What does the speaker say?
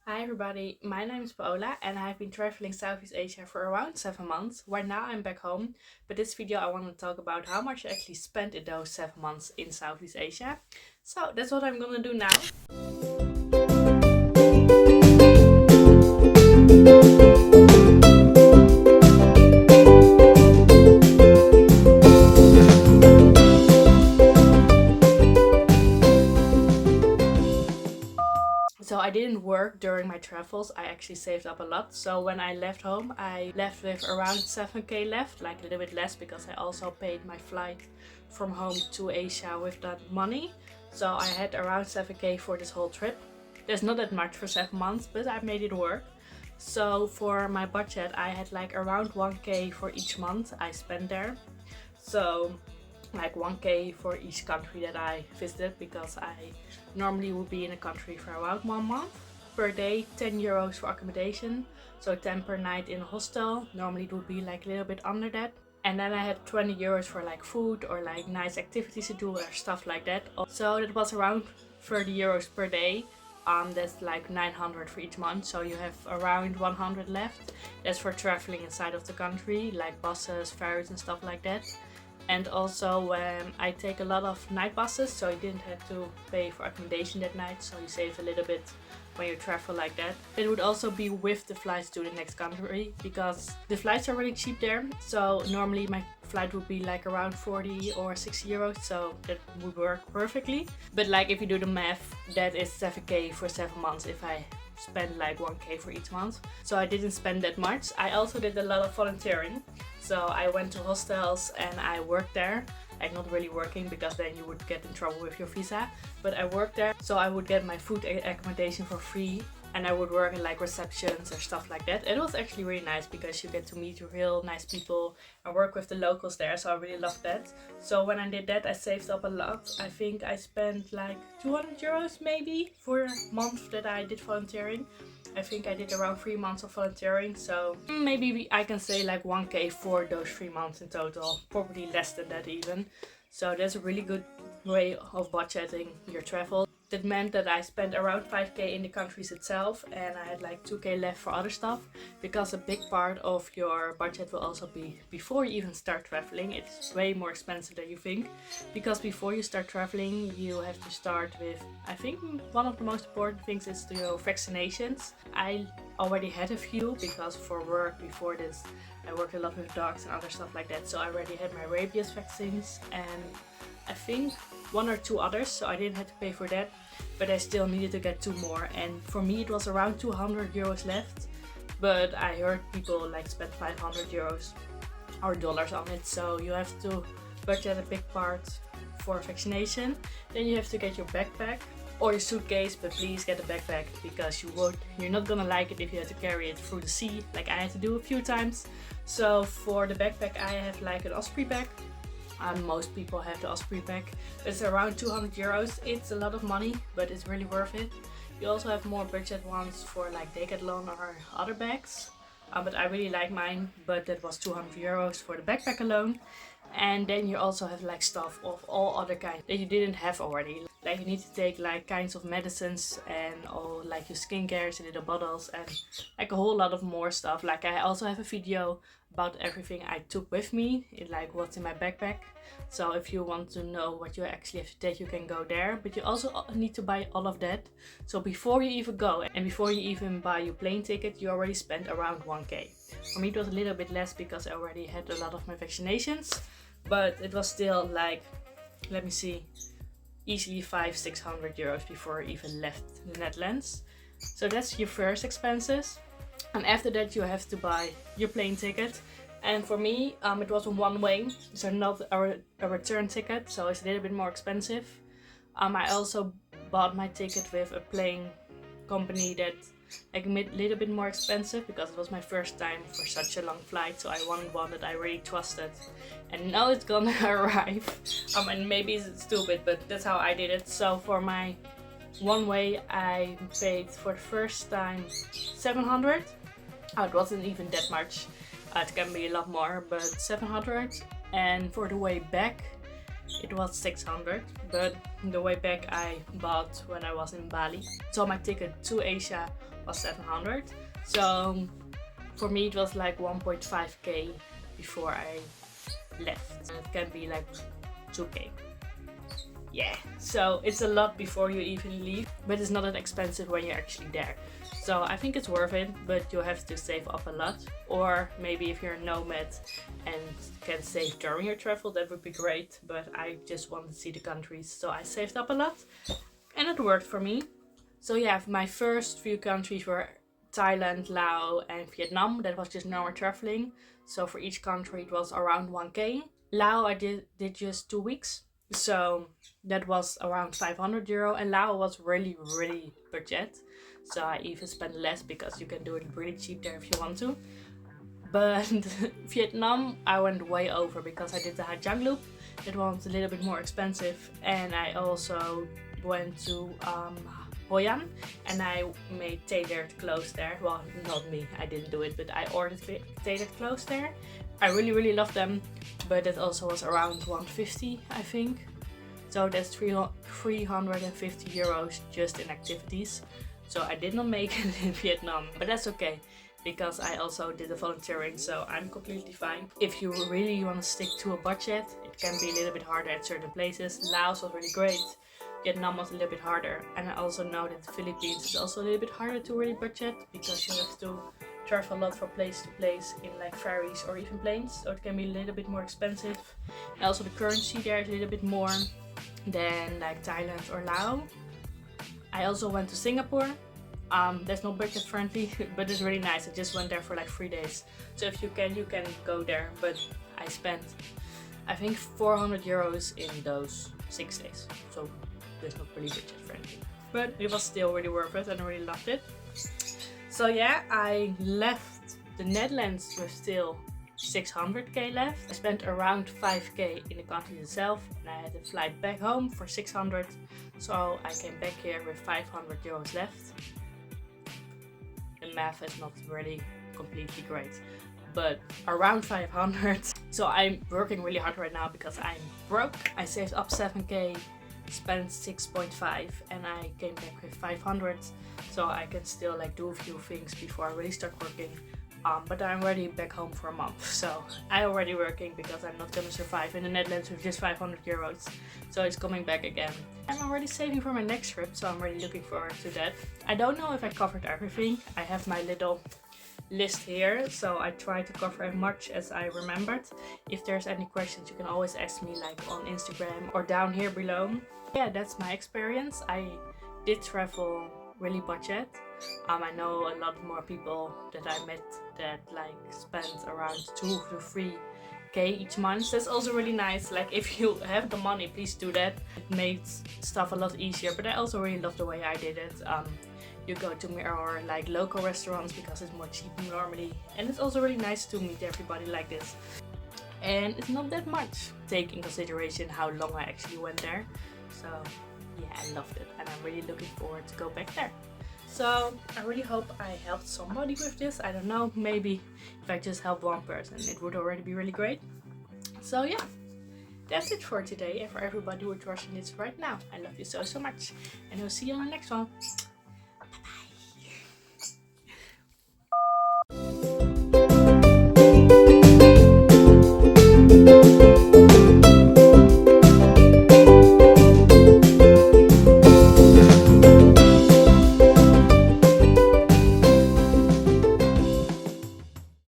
Hi everybody, my name is Paola and I've been traveling Southeast Asia for around 7 months. Right now I'm back home, but this video I want to talk about how much I actually spent in those 7 months in Southeast Asia. So that's what I'm gonna do now. So I didn't work during my travels, I actually saved up a lot. So when I left home, I left with around 7k left, like a little bit less because I also paid my flight from home to Asia with that money. So I had around 7k for this whole trip. There's not that much for 7 months, but I made it work. So for my budget, I had like around 1k for each month I spent there. So like 1k for each country that I visited, because I normally would be in a country for around 1 month. Per day, 10 euros for accommodation, so 10 per night in a hostel. Normally it would be like a little bit under that. And then I had 20 euros for like food or like nice activities to do or stuff like that. So that was around 30 euros per day. That's like 900 for each month, so you have around 100 left. That's for traveling inside of the country, like buses, ferries and stuff like that. And also I take a lot of night buses, so you didn't have to pay for accommodation that night, so you save a little bit when you travel like that. It would also be with the flights to the next country, because the flights are really cheap there. So normally my flight would be like around 40 or 60 euros, so that would work perfectly. But like if you do the math, that is 7k for 7 months if I spend like 1k for each month. So I didn't spend that much. I also did a lot of volunteering. So I went to hostels and I worked there. Like not really working, because then you would get in trouble with your visa. But I worked there, so I would get my food accommodation for free. And I would work in like receptions or stuff like that. It was actually really nice because you get to meet real nice people and work with the locals there, so I really loved that. So when I did that, I saved up a lot. I think I spent like 200 euros maybe for a month that I did volunteering. I think I did around 3 months of volunteering, so maybe I can say like 1k for those 3 months in total. Probably less than that even. So that's a really good way of budgeting your travel. That meant that I spent around 5k in the countries itself, and I had like 2k left for other stuff, because a big part of your budget will also be before you even start traveling. It's way more expensive than you think, because before you start traveling you have to start with, I think one of the most important things is your vaccinations. I already had a few, because for work before this I worked a lot with dogs and other stuff like that, so I already had my rabies vaccines and I think 1 or 2 others, so I didn't have to pay for that, but I still needed to get 2 more, and for me it was around 200 euros left, but I heard people like spend 500 euros or dollars on it, so you have to budget a big part for vaccination. Then you have to get your backpack or your suitcase, but please get a backpack, because you're not gonna like it if you have to carry it through the sea, like I had to do a few times. So for the backpack I have like an Osprey bag. Most people have the Osprey bag. It's around 200 euros. It's a lot of money, but it's really worth it. You also have more budget ones for like Decathlon or other bags. But I really like mine, but that was 200 euros for the backpack alone. And then you also have like stuff of all other kinds that you didn't have already. Like you need to take like kinds of medicines and all like your skincares in little bottles and like a whole lot of more stuff. Like I also have a video about everything I took with me, like what's in my backpack. So if you want to know what you actually have to take, you can go there. But you also need to buy all of that. So before you even go and before you even buy your plane ticket, you already spent around 1k. For me it was a little bit less because I already had a lot of my vaccinations. But it was still like, let me see, easily 500-600 euros before I even left the Netherlands. So that's your first expenses. And after that you have to buy your plane ticket. And for me it was a one way, so not a return ticket, so it's a little bit more expensive. I also bought my ticket with a plane company that like a little bit more expensive, because it was my first time for such a long flight, so I wanted one that I really trusted. And now it's gonna arrive. And maybe it's stupid, but that's how I did it. So for my one way I paid for the first time 700. It wasn't even that much. It can be a lot more, but 700. And for the way back it was 600, but the way back I bought when I was in Bali. So my ticket to Asia was 700. So for me it was like 1.5k before I left. It can be like 2k. Yeah, so it's a lot before you even leave, but it's not that expensive when you're actually there. So I think it's worth it, but you have to save up a lot. Or maybe if you're a nomad and can save during your travel, that would be great. But I just wanted to see the countries, so I saved up a lot and it worked for me. So yeah, my first few countries were Thailand, Laos and Vietnam. That was just normal traveling. So for each country it was around 1k. Laos I did just 2 weeks. So that was around 500 euro, and Laos was really budget. So I even spent less because you can do it really cheap there if you want to. But Vietnam I went way over because I did the Ha Giang Loop. It was a little bit more expensive, and I also went to Hoi An and I made tailored clothes there. Well, not me, I didn't do it, but I ordered tailored clothes there. I really love them, but it also was around 150 I think. So that's 350 euros just in activities. So I did not make it in Vietnam, but that's okay because I also did the volunteering, so I'm completely fine. If you really want to stick to a budget, it can be a little bit harder at certain places. Laos was really great. Vietnam was a little bit harder, and I also know that the Philippines is also a little bit harder to really budget because you have to travel a lot from place to place in like ferries or even planes, so it can be a little bit more expensive. And also the currency there is a little bit more than like Thailand or Laos. I also went to Singapore. That's not budget friendly, but it's really nice. I just went there for like 3 days. So if you can go there, but I spent I think 400 euros in those 6 days. So that's not really budget friendly, but it was still really worth it and I really loved it. So yeah, I left the Netherlands with still 600k left. I spent around 5k in the country itself, and I had a flight back home for 600. So I came back here with 500 euros left. The math is not really completely great, but around 500. So I'm working really hard right now because I'm broke. I saved up 7k, spent 6.5, and I came back with 500. So I can still like do a few things before I really start working. But I'm already back home for a month, so I'm already working because I'm not gonna survive in the Netherlands with just 500 euros. So it's coming back again. I'm already saving for my next trip, so I'm really looking forward to that. I don't know if I covered everything. I have my little list here, so I try to cover as much as I remembered. If there's any questions, you can always ask me like on Instagram or down here below. Yeah, that's my experience. I did travel really budget. I know a lot more people that I met that like spent around 2 to 3k each month. That's also really nice. Like if you have the money, please do that. It made stuff a lot easier, but I also really love the way I did it. You go to more like local restaurants because it's more cheap normally, and it's also really nice to meet everybody like this. And it's not that much, take in consideration how long I actually went there. So yeah, I loved it and I'm really looking forward to go back there. So I really hope I helped somebody with this. I don't know, maybe if I just help one person it would already be really great. So yeah, that's it for today and for everybody who is watching this right now. I love you so much, and I'll see you on the next one.